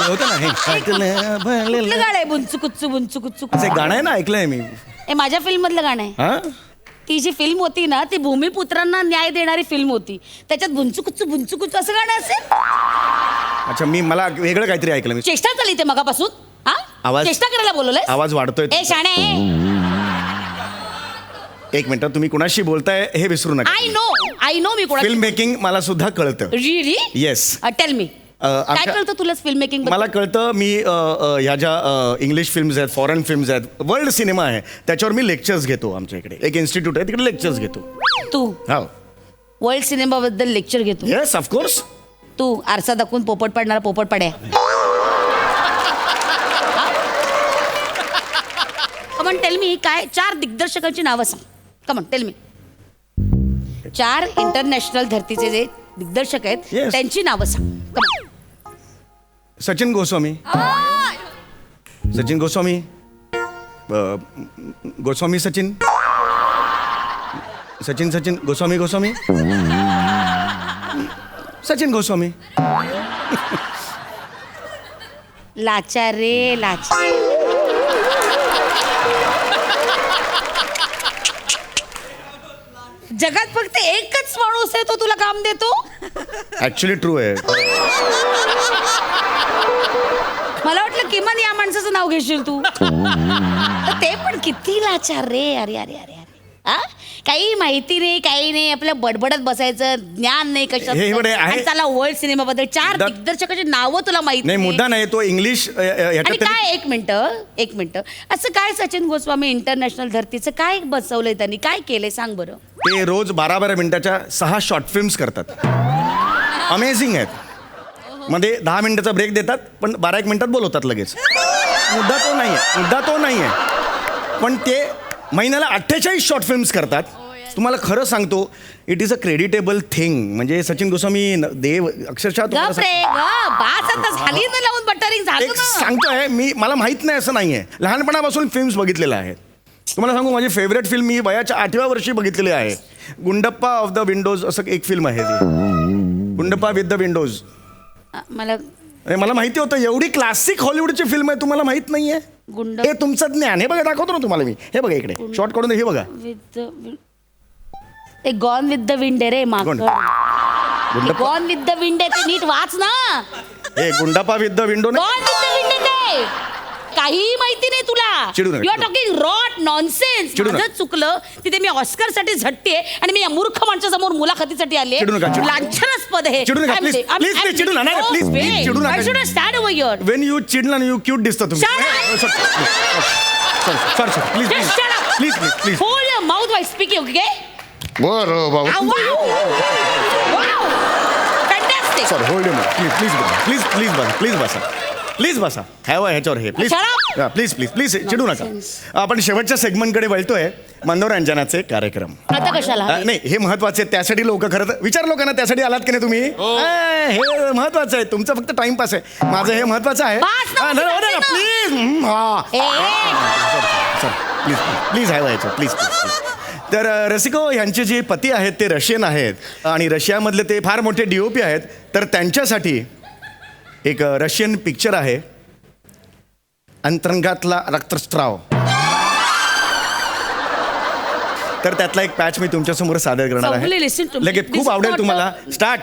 होतं ना हे फाटलं आभाळ कुठलं गाणं आहे बुंचू कुच्चू बुंचू कुच्चू असं एक गाणं आहे ना ऐकलंय मी हे माझ्या फिल्म मधलं गाणं आहे. हा ती जी फिल्म होती ना ती भूमिपुत्रांना न्याय देणारी फिल्म होती. त्याच्यात बुंचू कुच्चू असं गाणं असेल. अच्छा मला वेगळं काहीतरी ऐकलं मी चेष्टा चालली ते मगापासून. हा आवाज- चेष्टा करायला बोलवलंय. आवाज वाढतोय ए शाणे. एक मिनिट तुम्ही कुणाशी बोलताय हे विसरू नका आय नो मी कोणा फिल्म मेकिंग मला सुद्धा कळतं रिअली. येस टेल मी काय कळतं तुला फिल्म मेकिंग. मला कळतं मी ह्या ज्या इंग्लिश फिल्म्स आहेत फॉरेन फिल्म्स आहेत वर्ल्ड सिनेमा आहे त्याच्यावर मी लेक्चर्स घेतो आमच्या इकडे एक इन्स्टिट्यूट आहे तिकडे लेक्चर्स घेतो तू हो वर्ल्ड सिनेमा बद्दल लेक्चर घेतो. येस ऑफकोर्स तू आरसा दाखवून पोपट पाडणारा पोपट पाड्या. कमन टेल मी काय 4 दिग्दर्शकांची नावं सांग. कमन टेल मी 4 इंटरनॅशनल धर्तीचे जे दिग्दर्शक आहेत Yes. त्यांची नावं सांग. कमन. सचिन गोस्वामी गोस्वामी सचिन गोस्वामी सचिन गोस्वामी लाचा रे लाचा. जगात फक्त एकच माणूस आहे तो तुला काम देतो. ऍक्च्युली ट्रू आहे मला वाटलं किमान या माणसाचं नाव घेशील तू. तर ते पण किती लाचार रे. अरे अरे अरे अरे आ काही माहिती नाही काही नाही आपल्या बडबडत बसायचं ज्ञान नाही हे बडे आहे. कशात. त्याला वर्ल्ड सिनेमाबद्दल 4 मुद्दा- दिग्दर्शकाची नावं तुला माहिती नाही मुद्दा नाही तो इंग्लिश आणि ह्याच्यात काय एक मिनिट असं काय सचिन गोस्वामी इंटरनॅशनल धर्तीचं काय बसवलंय त्यांनी काय केलंय सांग बरं. ते रोज 12-12 मिनिटाच्या 6 शॉर्ट फिल्म्स करतात अमेझिंग आहेत मध्ये 10 मिनिटाचा ब्रेक देतात पण 12-1 मिनिटात बोलवतात लगेच. मुद्दा तो नाही आहे पण ते महिन्याला 48 शॉर्ट फिल्म्स करतात. तुम्हाला खरं सांगतो it is a creditable thing म्हणजे सचिन गोस्वामी देव अक्षरशः तुम्हाला गप रे गप. बास आता झाली ना लावून बटरिंग झालं एक ना. सांगतोय मी मला माहित नाही असं नाहीये लहानपणापासून फिल्म्स बघितलेल्या आहेत. तुम्हाला सांगू माझी फेवरेट फिल्म मी वयाच्या 8व्या वर्षी बघितलेली आहे. गुंडप्पा ऑफ द विंडोज असं एक फिल्म आहे ती गुंडप्पा विथ द विंडोज. मला मला माहिती होतं एवढी क्लासिक हॉलिवूडची फिल्म आहे तुम्हाला माहित नाहीये. गुंड हे तुमचं ज्ञान हे बघा दाखवतो ना तुम्हाला मी हे बघा इकडे शॉर्ट काढून हे बघा विथ ते गॉन विथ द विंड रे माग. Gundappa gone with the wind ते नीट वाच ना. हे Gundappa with the window gone with the wind ते काही माहिती नाही तुला. चिडू नका, यू आर चिडू. Talking rot nonsense. चिडू नका. माझं चुकलं तिथे मी ऑस्कर साठी झटते आणि मी या मूर्ख माणसासमोर मुलाखतीसाठी आले. चिडू नका, चिडू. लांछनास्पद आहे. चिडू नका, please, please, please, चिडू नका. नाही, please, please, चिडू नका. I should have stand over here. When you चिडला यू क्यूट दिसता तुम्ही Shut sir please Just shut up. Please please Hold your mouth while speaking, okay? बरं बाबा Wow! Fantastic. Sir hold please बसा हॅव ह्याच्यावर हे प्लीज Shut up. प्लीज चिडू नका. आपण शेवटच्या सेगमेंटकडे वळतोय मनोरंजनाचे कार्यक्रम. आता कशाला? नाही हे महत्वाचे त्यासाठी लोक खरं तर विचार लोकांना त्यासाठी आलात की नाही तुम्ही हे महत्वाचं आहे तुमचं फक्त टाइमपास आहे माझं हे महत्वाचं आहे. पास ना, प्लीज हा ए, प्लीज हॅव ह्याच्यावर प्लीज तर रसिको यांचे जे पती आहेत ते रशियन आहेत आणि रशियामधले ते फार मोठे DOP आहेत तर त्यांच्यासाठी एक रशियन पिक्चर आहे अंतरंगातला रक्तस्राव. तर त्यातला एक पॅच मी तुमच्यासमोर सादर करणार चौगुले, आहे listen to me. लगेच This खूप is आवडेल not तुम्हाला. a- start.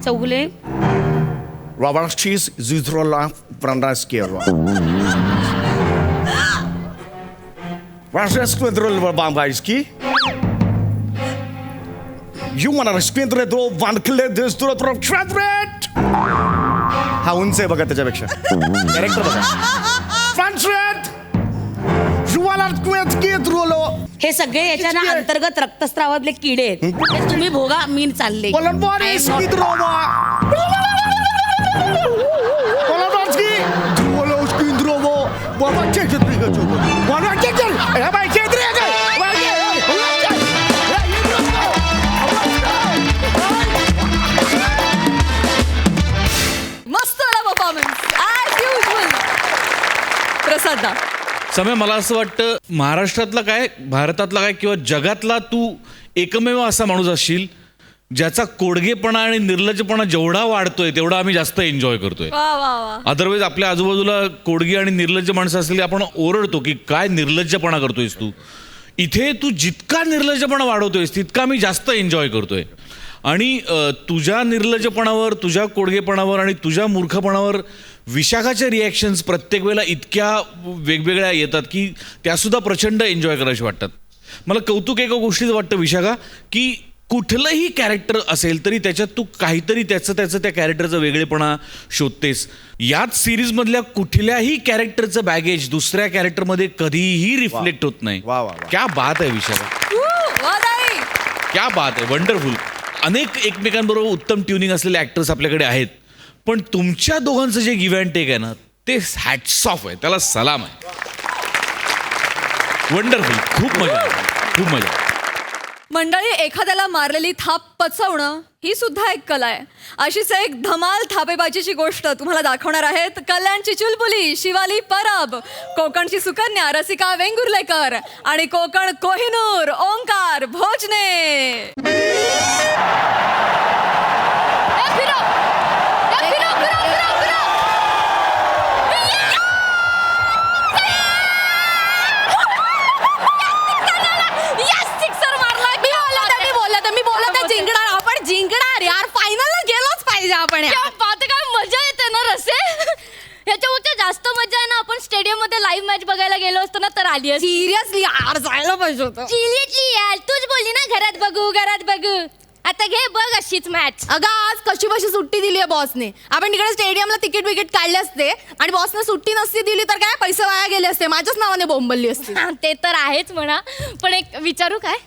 Chougule Robert's Zuzrola Brandaskiero. Rozeskwedrol Bambajski. You wanna reskwedro vankle destro trotret. हा उंच आहे बघा त्याच्यापेक्षा कॅरेक्टर बघा फ्रान्सरेट जुवाला क्वेत्केद्रोलो. हे सगळे याच्या ना अंतर्गत रक्तस्रावातले किडे आहेत. हे तुम्ही भोगा मी चालले. Polonbori skidrova. Polonbori Drolo skidrovo. Baba çek Pikachu. Bana çek. E bay çedrege. समय मला असं वाटतं महाराष्ट्रातला काय भारतातला काय किंवा जगातला तू एकमेव असा माणूस असशील ज्याचा कोडगेपणा आणि निर्लज्जपणा जेवढा वाढतोय तेवढा आम्ही जास्त एन्जॉय करतोय. वा वा वा. अदरवाईज आपल्या आजूबाजूला कोडगी आणि निर्लज्ज माणसं असलेली आपण ओरडतो की काय निर्लज्जपणा करतोयस तू. इथे तू जितका निर्लज्जपणा वाढवतोयस तितका मी जास्त एन्जॉय करतोय. आणि तुझ्या निर्लज्जपणावर, तुझ्या कोडगेपणावर आणि तुझ्या मूर्खपणावर विशाखाच्या रिॲक्शन्स प्रत्येक वेळेला इतक्या वेगवेगळ्या येतात की त्यासुद्धा प्रचंड एन्जॉय करायचे वाटतात. मला कौतुक एका गोष्टीचं वाटतं विशाखा, की कुठलंही कॅरेक्टर असेल तरी त्याच्यात तू काहीतरी त्याचं त्या कॅरेक्टरचं वेगळेपणा शोधतेस. याच सिरीजमधल्या कुठल्याही कॅरेक्टरचं बॅगेज दुसऱ्या कॅरेक्टरमध्ये कधीही रिफ्लेक्ट होत नाही. वा, वा, वा. क्या बात आहे विशाखा, वा ताई. क्या बात आहे, वंडरफुल. अनेक एकमेकांबरोबर उत्तम ट्युनिंग असलेले ॲक्टर्स आपल्याकडे आहेत, पण तुमच्या दोघांचं जे गिव्ह अँड टेक आहे ना ते हॅट्स ऑफ आहे, त्याला सलाम आहे. वंडरफुल, खूप मजा आली, खूप मजा. मंडळी, एखाद्याला मारलेली थाप पचवणं ही सुद्धा एक कला आहे. अशीच एक धमाल थापेबाजीची गोष्ट तुम्हाला दाखवणार आहेत कल्याणची चुलबुली शिवाली परब, कोकणची सुकन्या रसिका वेंगुर्लेकर आणि कोकण कोहिनूर ओंकार भोजने. जिंकणार आपण, जिंकणार यार. फायनलला गेलोच पाहिजे आपण. काय मजा येते ना रसे. ह्याच्यापेक्षा जास्त मजा आहे ना आपण स्टेडियम मध्ये लाईव्ह मॅच बघायला गेलो असतो ना तर आली असती. सिरियसली यार जायला पाहिजे होतं. सिरियसली यार, तूच बोलली ना घरात बघू. आता घे बघ अशीच मॅच. अगं आज कशी बशी सुट्टी दिली आहे बॉसने. आपण तिकडे स्टेडियमला तिकीट विकेट काढले असते आणि बॉसने सुट्टी नसती दिली तर काय पैसे वाया गेले असते. माझ्याच नावाने बोंबलली असते. ते तर आहेच म्हणा, पण एक विचारू काय,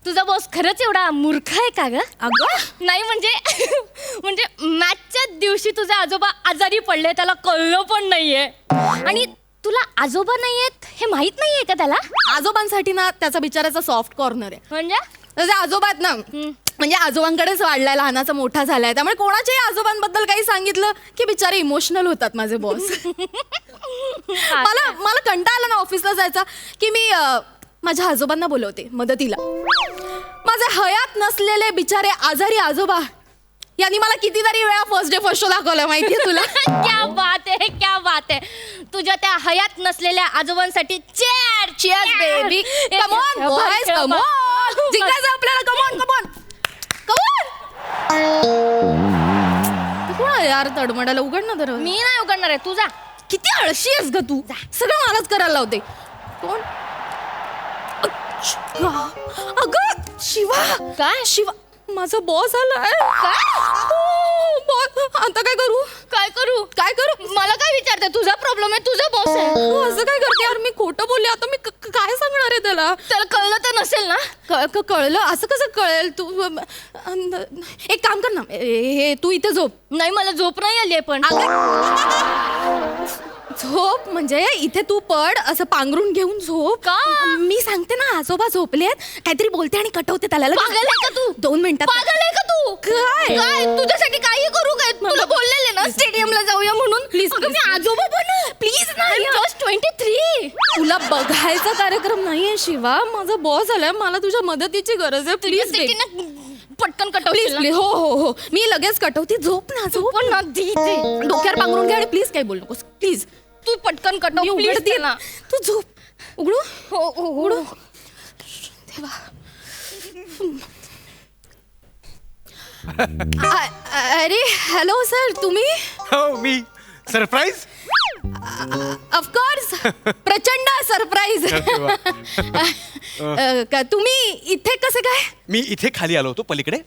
तुझा बॉस खरंच एवढा मूर्ख आहे का ग? अगं नाही म्हणजे मॅचच्या दिवशी तुझे आजोबा आजारी पडले, त्याला कळलं पण नाहीये. आणि तुला आजोबा नाहीयेत हे माहित नाहीये का त्याला? आजोबांसाठी ना त्याचा बिचाराचा सॉफ्ट कॉर्नर आहे. म्हणजे तसे आजोबा आहेत ना, म्हणजे आजोबांकडेच वाढलाय, लहानाचा मोठा झालाय. त्यामुळे कोणाच्याही आजोबांबद्दल काही सांगितलं की बिचारे इमोशनल होतात माझे बॉस. मला कंटाळा आला ना ऑफिसला जायचा की मी माझ्या आजोबांना बोलवते मदतीला. माझे हयात नसलेले बिचारे आजारी आजोबा यांनी मला कितीतरी वेळा फर्स्ट डे फर्स्ट शो दाखवला माहितीये तुला. क्या बात आहे. तुझ्या त्या हयात नसलेल्या आजोबांसाठी Cheers baby. Come on boys, come on. जिंकायचं आपल्याला. Come on. कोण यार तडमडाला, उघड ना दरवाजा. मी नाही उघडणार आहे, तुझा. किती आळशी आहेस ग तू. सगळं मलाच करायला लावते. कोण? अगं शिवा. काय? शिवा माझा बॉस आलाय. आता काय करू? मला काय विचारते, तुझा प्रॉब्लेम आहे, तुझा बॉस आहे. असं काय करते यार. मी खोटं बोलले. आता मी काय सांगणार आहे त्याला कळलं तर नसेल ना. कळलं. असं कसं कळेल. तू एक काम कर ना, हे तू इथे झोप. नाही मला झोप नाही आली आहे. पण झोप म्हणजे इथे तू पड, असं पांघरून घेऊन झोप. का? मी सांगते ना, आजोबा झोपलेत, काहीतरी बोलते आणि कटवते त्याला. पागल आहे का तू? 2 मिनिटात. पागल आहे का तू? काय तुझ्यासाठी काही करू काय? तुला बोललेले ना स्टेडियमला जाऊया म्हणून. प्लीज मी आजोबा बनू प्लीज ना. जस्ट 23. तुला बघायचा कार्यक्रम नाहीये शिवा. माझा बॉस आलाय, मला तुझ्या मदतीची गरज आहे. प्लीज पटकन प्लीज. हो मी लगेच कटवते. झोप ना. पण ना डोक्यावर पांघरून घे आणि प्लीज काही बोल नकोस. प्लीज तू पटकन कटव. उघडते ना. तू झोप. उघडू. उघडू. अरे हॅलो सर, तुम्ही? हो मी. सरप्राईज. ऑफकोर्स. प्रचंड सरप्राईज. तुम्ही इथे कसे काय? मी इथे खाली आलो होतो पलीकडे,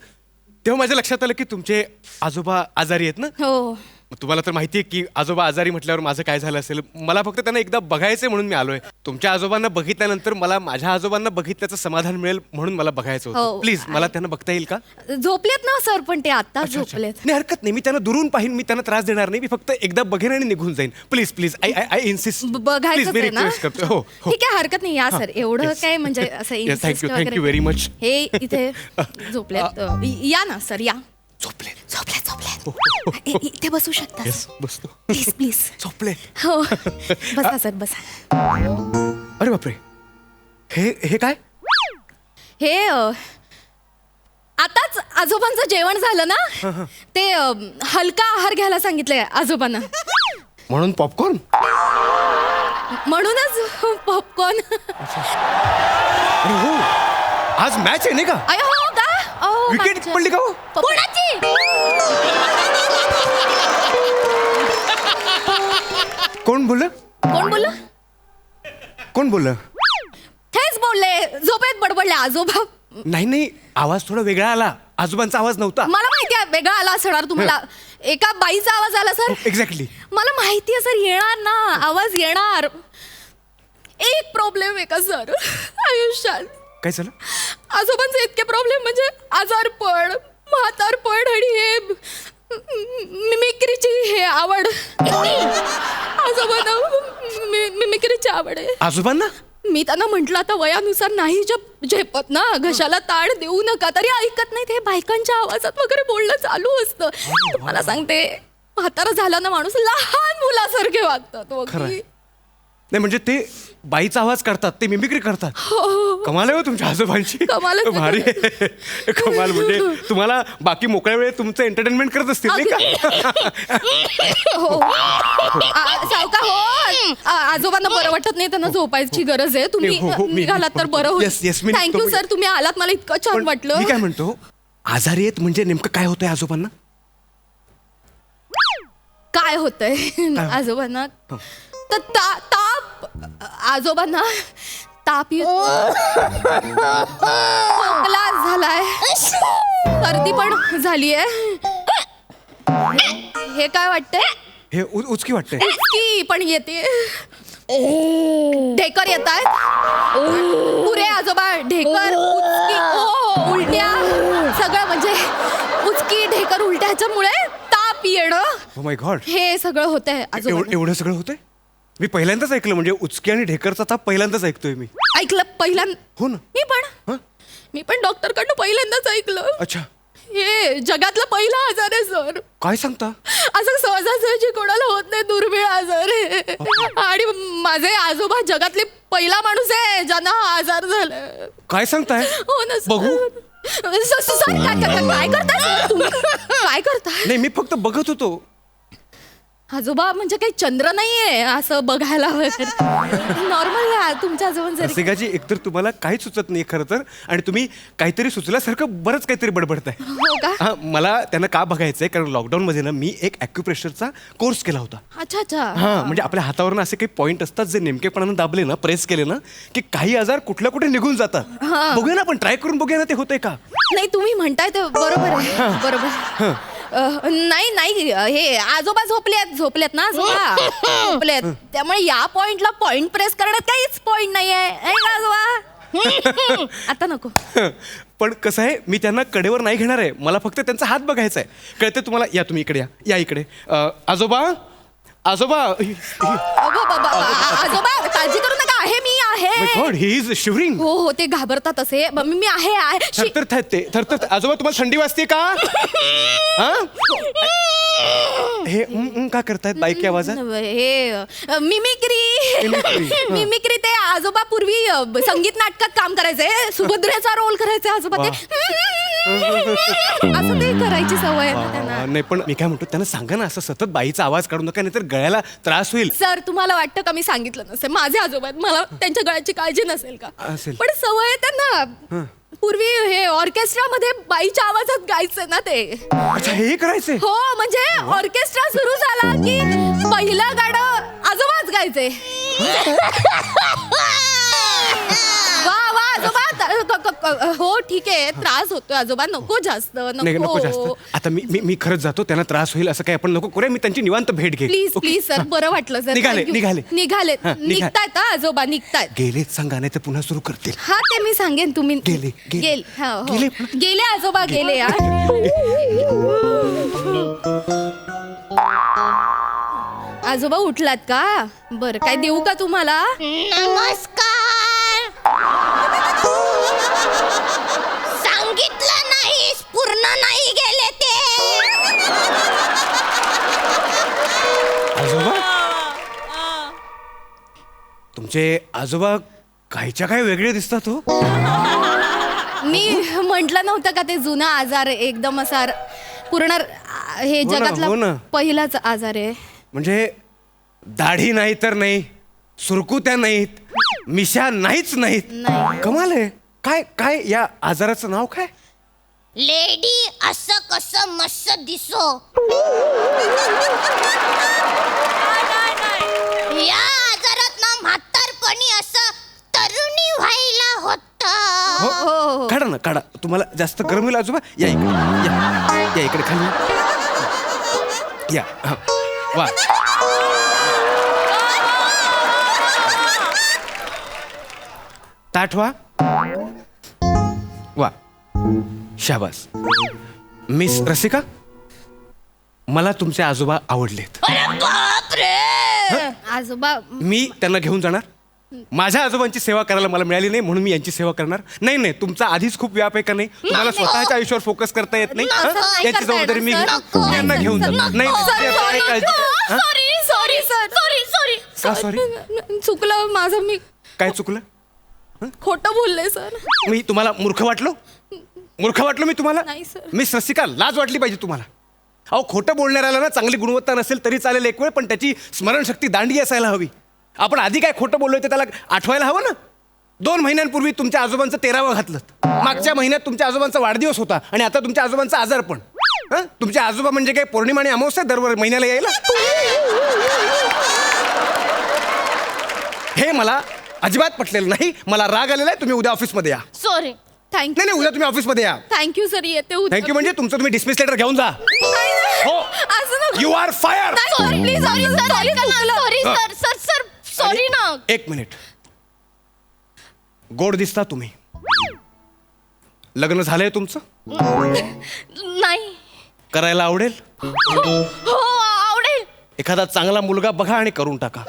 तेव्हा माझ्या लक्षात आलं की तुमचे आजोबा आजारी आहेत ना. हो. तुम्हाला तर माहिती आहे की आजोबा आजारी म्हटल्यावर माझं काय झालं असेल. मला फक्त त्यांना एकदा बघायचंय म्हणून मी आलोय. तुमच्या आजोबांना बघितल्यानंतर मला माझ्या आजोबांना बघितल्याचं समाधान मिळेल म्हणून मला बघायचं होतं. हो. प्लीज मला त्यांना बघता येईल का? झोपलेत ना सर, पण ते आता अच्छा. झोपलेत. नाही हरकत नाही, मी त्यांना दुरून पाहीन. मी त्यांना त्रास देणार नाही. मी फक्त एकदा बघेन आणि निघून जाईन. Please I insist. बघायचं मी आहे ना? रिक्वेस्ट करतो. हो ठीक आहे, हरकत नाही. या सर, एवढं काय म्हणजे असं insist थँक्यू वगैरे. Very much. हे इथे झोपलेत. या ना सर, या. झोपले झोपल्यात झोपल्यात इथे बसू शकता बसतो प्लीज प्लीज झोपले. हो बसा सर बसा. अरे बापरे, हे काय? हे आताच आजोबांचं जेवण झालं ना ते हलका आहार घ्यायला सांगितलंय आजोबांना. म्हणून पॉपकॉर्न? म्हणूनच पॉपकॉर्न. अरे हो, आज मॅच आहे नाही का? अय हो का? अहो, विकेट मागच्या- पडली का हो? कोणाची? कोण बोललं? कोण बोललं? कोण बोललं? हेच बोलले, झोपेत बडबडले आजोबा. नाही, आवाज थोडा वेगळा आला. आजोबांचा आवाज नव्हता. मला माहिती आहे वेगळा आला असणार तुम्हाला. एका बाईचा आवाज आला सर. एक्झॅक्टली. मला माहिती आहे सर, येणार ना आवाज येणार. एक प्रॉब्लेम आहे का सर आयुष्यात? काय झालं? आजोबांचे इतके प्रॉब्लेम म्हणजे आजारपण, म्हातारपण आणि हे मिमिक्रीची हे आवड. आजोबांना मिमिक्रीची आवड आहे. आजोबांना? मी त्यांना म्हंटल आता वयानुसार नाही झेपत ना, घशाला ताण देऊ नका, तरी ऐकत नाही. ते बायकांच्या आवाजात वगैरे बोलणं चालू असतं. तुम्हाला सांगते, म्हातारा झाला ना माणूस लहान मुलासारखे वागतात वगैरे. नाही म्हणजे ते बाईचा आवाज करतात, ते मिमिक्री करतात. कमाल आहे हो तुमच्या आजोबांची. कमाल आहे. भारी आहे. कमाल म्हणजे तुम्हाला बाकी मोकळ्या वेळेत तुमचं एंटरटेनमेंट करत असतील नाही का? हो सावका हो. आजोबांना बरं वाटत नाही, त्यांना झोपायची गरज आहे. तुम्ही हो, मी- निघालात तर बरं Yes, yes, मी होईल. निघतो. थँक्यू सर, तुम्ही आलात, मला इतकं छान पण वाटलं. मी काय म्हणतो, आजारी आहेत म्हणजे नेमकं काय होतंय आजोबांना? काय होतंय आजोबांना? तर ताप आजोबांना ताप खोकला झालाय, सर्दी पण झालीये. हे काय वाटतंय? हे उचकी वाटतंय. उचकी पण येते, ढेकर येत आहेत पुरे आजोबा. ढेकर, उचकी, हो, उलट्या, सगळं म्हणजे उचकी, ढेकर, उलट्या, ह्याच्यामुळे ताप येणं, ओ माय गॉड, हे सगळं होतंय आजोबांना. एवढं सगळं होतंय? मी पहिल्यांदाच ऐकलं, म्हणजे उचकी आणि ढेकरचा ताप पहिल्यांदाच ऐकतोय मी. ऐकलं पहिल्यांदा? हो ना. मी पण डॉक्टरकडनं पहिल्यांदाच ऐकलं. अच्छा. हे जगातला पहिला आजार आहे सर. काय सांगता? असं सहजासहजी कोणाला होत नाही, दुर्मिळ आजार आहे. आणि माझे आजोबा जगातले पहिला माणूस आहे ज्यांना हा आजार झालाय. काय सांगताय? हो ना सर. बघू. सर काय करताय सर तुम्ही? काय करताय? नाही, मी फक्त बघत होतो. आजोबा म्हणजे काही चंद्र नाहीये असं बघायला वगैरे. नॉर्मल आहे तुमच्या आजोबांचं. रसिकाजी, एकतर तुम्हाला काहीच सुचत नाही खरं तर, आणि तुम्ही काहीतरी सुचल्यासारखं बरंच काहीतरी बडबडताय. हो का? हा, मला त्यांना का बघायचंय, कारण लॉकडाऊनमध्ये ना मी एक ॲक्युप्रेशरचा कोर्स केला होता. अच्छा अच्छा. हा, म्हणजे आपल्या हातावरनं असे काही पॉईंट असतात जे नेमकेपणानं दाबले ना, प्रेस केले ना, की काही आजार कुठल्या कुठे निघून जातात. बघूया ना, आपण ट्राय करून बघूया ना ते होतंय का. नाही तुम्ही म्हणताय ते बरोबर आहे. बरोबर. नाही हे आजोबा झोपलेत ना आजोबा. झोपलेत, त्यामुळे या पॉइंटला पॉइंट प्रेस करण्यात काहीच पॉइंट नाहीये आजोबा. आता नको. पण कसं आहे, मी त्यांना कडेवर नाही घेणार आहे, मला फक्त त्यांचा हात बघायचा आहे. कळते तुम्हाला? या तुम्ही इकडे या इकडे. आजोबा, आजोबा. आजोबा काळजी करू नका, आहे मी आहे. God, he is shivering. हो ते घाबरतात असे. मी आहे. थरथर. आजोबा, तुम्हाला थंडी वाजते का? हा, हे का करतायत बाईक आवाजात? हे मिमिक्री ते आजोबा पूर्वी संगीत नाटकात काम करायचे, सुभद्रेचा रोल करायचे आजोबा. ते असं ते करायची सवय आहे ना त्यांना. नाही, पण मी काय म्हणतो, त्यांना सांगा ना, असं सतत बाईचा आवाज काढू नका, नाहीतर गळ्याला त्रास होईल. सर तुम्हाला वाटतं का मी सांगितलं नसेल? माझे आजोबा आहेत, मला त्यांच्या गळ्याची काळजी नसेल का? असेल. पण सवय आहे त्यांना. पूर्वी हे ऑर्केस्ट्रामध्ये बाईच्या आवाजात गायचं ना ते. अच्छा, हे करायचंय? हो, म्हणजे ऑर्केस्ट्रा सुरू झाला की पहिलं गाणं आजोबाच गायचे. वा वा आजोबा. हो ठीक आहे, त्रास होतोय आजोबा, नको जास्त. नाही, नको जास्त. आता मी खरंच जातो, त्यांना त्रास होईल असं काही आपण नको करूया. मी त्यांची निवांत भेट घे. प्लीज सर, बरं वाटलं सर. निघालेत निघतायत आजोबा, निघतायत. गेलेत सांगा, नाही तर पुन्हा सुरू करतील. हा ते मी सांगेन. तुम्ही गेले. गेले आजोबा, गेले. आजोबा उठलात का? बरं, काय देऊ का तुम्हाला? नमस्कार. सांगितलं नाहीस, पूर्ण नाही गेले ते. तुमचे आजोबा कायच्या काय वेगळे दिसतात हो. मी म्हंटल नव्हतं का ते जुना आजार आहे, एकदम असा पूर्ण हे हो ना. जगातला पहिलाच आजार आहे. म्हणजे दाढी नाही तर नाही, सुरकुत्या नाहीत, मिशा नाहीच नाहीत. नाही. कमाल आहे. काय काय या आजाराचं नाव काय? लेडी असं कसं मस्त दिसो. या आजारात ना म्हातारपणी असं तरुणी व्हायला होत. हो काढा ना काढा. तुम्हाला जास्त गरम होईल आजोबा. या इकडे या इकडे खाली या. हा. वा ताठ व्हा. वा शाबास. मिस रसिका, मला तुमचे आजोबा आवडलेत. आजोबा मी त्यांना घेऊन जाणार. माझ्या आजोबांची सेवा करायला मला मिळाली नाही म्हणून मी यांची सेवा करणार. नाही नाही, तुमचा आधीच खूप व्याप आहे का नाही? तुम्हाला स्वतःच्या आयुष्यावर फोकस करता येत नाही. असं हं? नाही याची करता जबाबदारी मी येणार, घेईन. सर. यांना घेऊन जाणार. नाही नाही, सर, ते आता काय काळजी. हं? सॉरी सॉरी का सॉरी? चुकलं माझं. मी काय चुकलं? खोटं बोलले सर. मी तुम्हाला मूर्ख वाटलो? मूर्ख वाटलो मी तुम्हाला? नाही, सर. मिस रसिका, लाज वाटली पाहिजे तुम्हाला. अहो, खोटं बोलणाऱ्याला ना चांगली गुणवत्ता नसेल तरी चालेल एक वेळ, पण त्याची स्मरणशक्ती दांडी असायला हवी. आपण आधी काय खोटं बोललोय ते त्याला आठवायला हवं ना. 2 महिन्यांपूर्वी तुमच्या आजोबांचं 13वं घातलं. मागच्या महिन्यात तुमच्या आजोबांचा वाढदिवस होता आणि आता तुमच्या आजोबांचा आजार पण. तुमचे आजोबा म्हणजे काय पौर्णिमा आणि अमावस्या दरवर महिन्याला यायला? हे मला अजिबात पटलेलं नाही. मला राग आलेला आहे. तुम्ही उद्या ऑफिसमध्ये या. सॉरी. थँक्यू. नाही नाही, उद्या तुम्ही ऑफिसमध्ये या. Thank you sir. येते उद्या. थँक्यू म्हणजे तुमचं तुम्ही डिसमिस लेटर घेऊन जा. हो. असं नको. You are fire. Sorry please. Sorry sir. Sir sir sorry ना. एक मिनिट. गोड दिसता तुम्ही. लग्न झालंय तुमचं? नाही. करायला आवडेल? हो आवडेल. एखादा चांगला मुलगा बघा आणि करून टाका.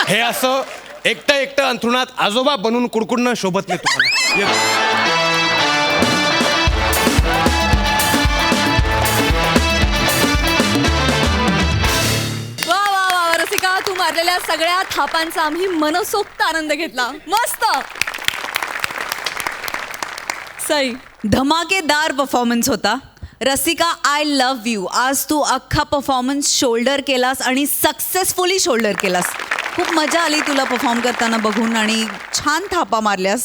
हे असं एकटं एकटं अंथरुणात आजोबा बनून कुडकुडणं शोभत नाही तुम्हाला. वा वा वा रसिका, तू मारलेल्या सगळ्या थापांचा आम्ही मनसोक्त आनंद घेतला. मस्त. सई, धमाकेदार परफॉर्मन्स होता. Rasika, I love you. आज तू अख्खा परफॉर्मन्स शोल्डर केलास आणि सक्सेसफुली शोल्डर केलास. खूप मजा आली तुला परफॉर्म करताना बघून आणि छान थापा मारल्यास.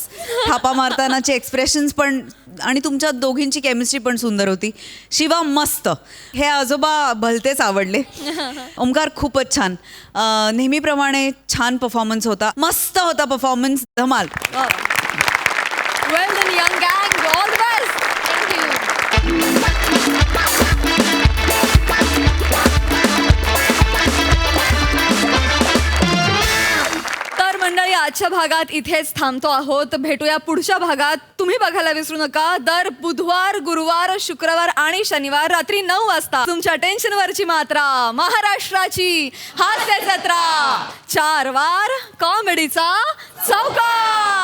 थापा मारतानाचे एक्सप्रेशन्स पण आणि तुमच्या दोघींची केमिस्ट्री पण सुंदर होती. शिवा मस्त. हे आजोबा भलतेच आवडले. ओमकार खूपच छान. नेहमीप्रमाणे छान परफॉर्मन्स होता. मस्त होता परफॉर्मन्स. धमाल. वेल डन यंग गँग. All the best. तर मंडळी, आजच्या भागात इथेच थांबतो आहोत. भेटूया पुढच्या भागात. तुम्ही बघायला विसरू नका दर बुधवार, गुरुवार, शुक्रवार आणि शनिवार रात्री 9 वाजता तुमच्या टेन्शनवरची मात्रा, महाराष्ट्राची हास्य जत्रा, 4 वार कॉमेडीचा चौकार.